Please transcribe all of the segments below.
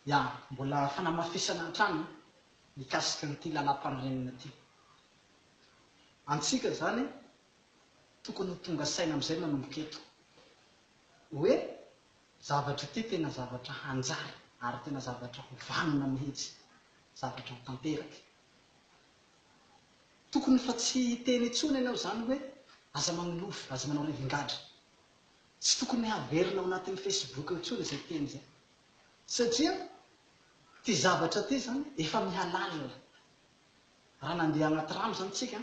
Ya, mbola fanamafisana an-trano mikasika n'ity lalam-panorenana ity. Antsika zany tokony ho tonga saina amin'izay manomboka eto hoe zavatra ity tena zavatra hanjary ary tena zavatra hovanona mihitsy, zavatra ho tanteraky. Tokony fa tsy teny intsony ianao zany hoe aza manolofy, aza manao rivingadra. Tsy tokony haverina ao anatin'ny Facebook intsony izay teny izay. Satria ty zavatra ty zany efa mihalalina. Raha nandeha anaty rano zany tsika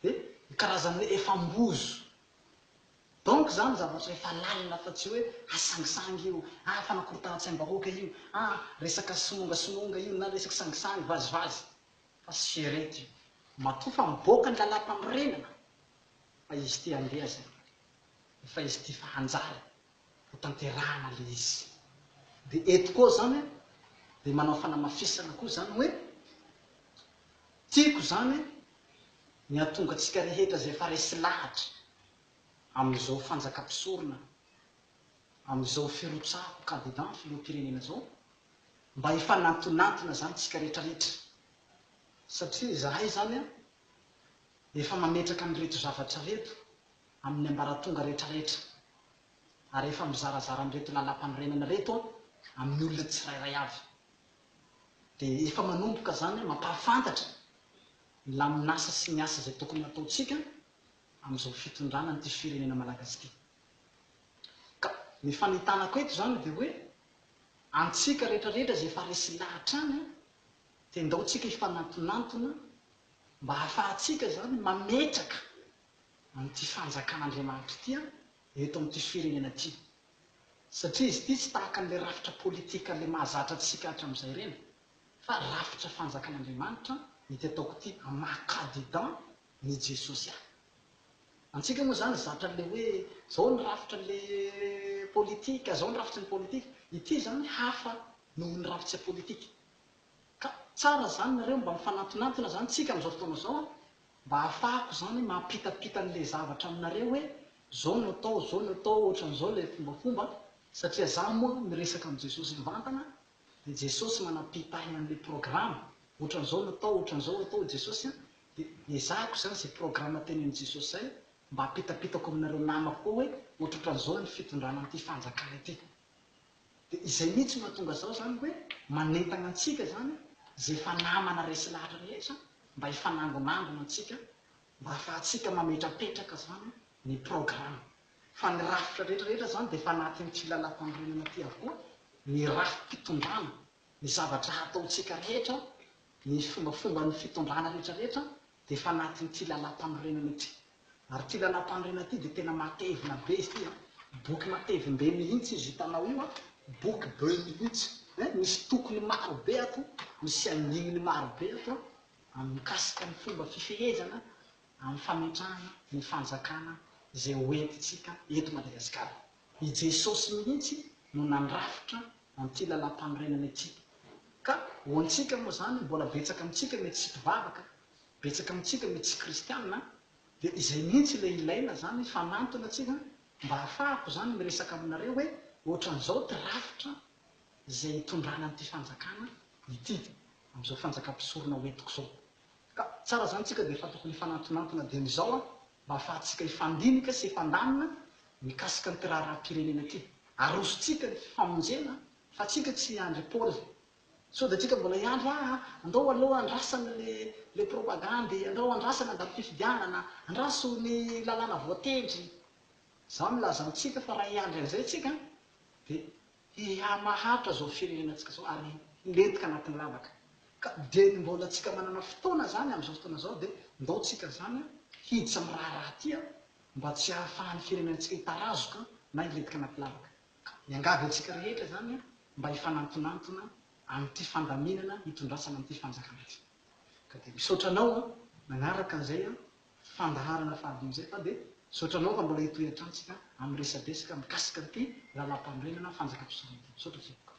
dia karazany hoe efa mbozo. Donc zany zavatra efa lalina fa tsy hoe asangisangy io, fanakorotana-tsaim-bahoaka io, resaka sonongasononga io na resaka sangisangy vazivazy. Fa sy rety io. Matoa fa miboaka ny lalam-panorenana fa izy ty andeha zay. Fa izy ty fa hanjary ho tanterahana le izy. Dia eto koa zany dia manao fanamafisana koa zany hoe tiako zany ny hahatonga antsika rehetra zay efa resy lahatra amin'izao fanjakam-pisorona, amin'izao firotsahako candidat filoham-pirenena zao, mba hifanantonantona zany tsika rehetrarehetra. Satria zahay zany efa mametraka an'ireto zavatra reto amin'ny ambaratonga rehetrarehetra, ary efa mizarazara an'ireto lalam-panorenana reto amin'ny olona tsirairay avy. Dia efa manomboka zany mampahafantatra ny lamin'asa sy ny asa izay tokony nataontsika amin'izao fitondrana n'ity firenena malagasy ity. Ka ny fanitanako eto zany dia hoe antsika rehetrarehetra izay efa resy lahatra any dia ndao tsika hifanantonantona mba hahafahantsika zany mametraka amin'ity fanjakan'Andriamanitra ity eto amin'ity firenena ity. Satria izy ity tsy tahaka an'ilay rafitra politika ilay mahazatra antsika hatramin'izay ireny, fa rafitra fanjakan'Andriamanitra ity ataoko ity maha-candidat ny Jesosy ahy. Antsika moa zany zatra le hoe zao ny rafitra le politika, zao ny rafitra ny politika. Ity zany hafa noho ny rafitra politika. Ka tsara zany nareo mba mifanantonantona zany tsika amin'izao fotoana zao mba ahafahako zany mampitapita an'ilay zavatra aminareo hoe zao no atao, zao no atao, ohatran'izao ilay fombafomba. Satria zaho moa miresaka amin'ny Jesosy mivantana, dia Jesosy manam-pitahina an'ilay programa. Ohatran'izao no atao, ohatran'izao atao Jesosy, dia ezahako zany izay programa tenenin' Jesosy zay mba hapitapitako aminareo namako koa hoe ohatran'izao ny fitondrana an'ity fanjakana ity. Dia izay mihitsy mahatonga zao zany hoe manentana antsika zany izay efa namana resy lahatra rehetra mba hifanangonangona antsika, mba hahafahantsika mametrapetraka zany ny programa. Fa ny rafitra rehetrarehetra zany dia efa anatin'ity lalam-panorenana ity avokoa, ny rafim-pitondrana, ny zavatra hataontsika rehetra, ny fombafomba ny fitondrana rehetrarehetra dia efa anatin'ity lalam-panorenana ity. Ary ity lalam-panorenana ity dia tena matevina be izy ity. Boky matevim-be mihitsy izy hitanao io, boky be mihitsy. Misy tokony maro be ato, misy andininy maro be ato amin'ny mikasika ny fomba fifehezana amin'ny fametrahana ny fanjakana izay hoentintsika eto Madagasikara. I Jesosy mihitsy no nandrafitra an'ity lalam-panorenana ity. Ka ho antsika moa zany mbola betsaka amintsika mety tsy mpivavaka, betsaka amintsika mety tsy kristianina, dia izay mihitsy ilay ilaina zany fanantona antsika mba ahafahako zany miresaka aminareo hoe ohatran'izao ty rafitra izay hitondrana an'ity fanjakana ity amin'izao fanjakam-pisorona hoentiko zao. Ka tsara zany tsika dia efa tokony hifanantonantona dia n'izao mba ahafahantsika hifandinika sy hifandamina mikasika ny raharaham-pirenena ity. Arosontsika ny famonjena fa tsika tsy Andry Paoly. So dia tsika mbola hiandro andao aloha andrasana le propagandy, andao andrasana andam-pifidianana, andraso ny lalàna voatendry. Zaho milaza antsika fa raha hiandry an'izay tsika dia hihamahatra zao firenenantsika zao ary hilentika anatin'ny lavaka. Ka dia mbola tsika manana fotoana zany amin'izao fotoana zao dia ndao tsika zany hiditra amin'ny raharaha ty mba tsy hahafahan'ny firenenantsika hitarazoka na hilentika anaty lavaka. Ka miangavy antsika rehetra zany mba hifanantonantona amin'ity fandaminana hitondrasana amin'ity fanjakana ity. Ka dia misaotra anao manaraka an'izay fandaharana fahadimy izay fa dia misaotra anao fa mbola hitohy an-trano tsika amin'ny resadresaka mikasika an'ity lalam-panorenana fanjakam-pisorona ity. Misaotra tsika.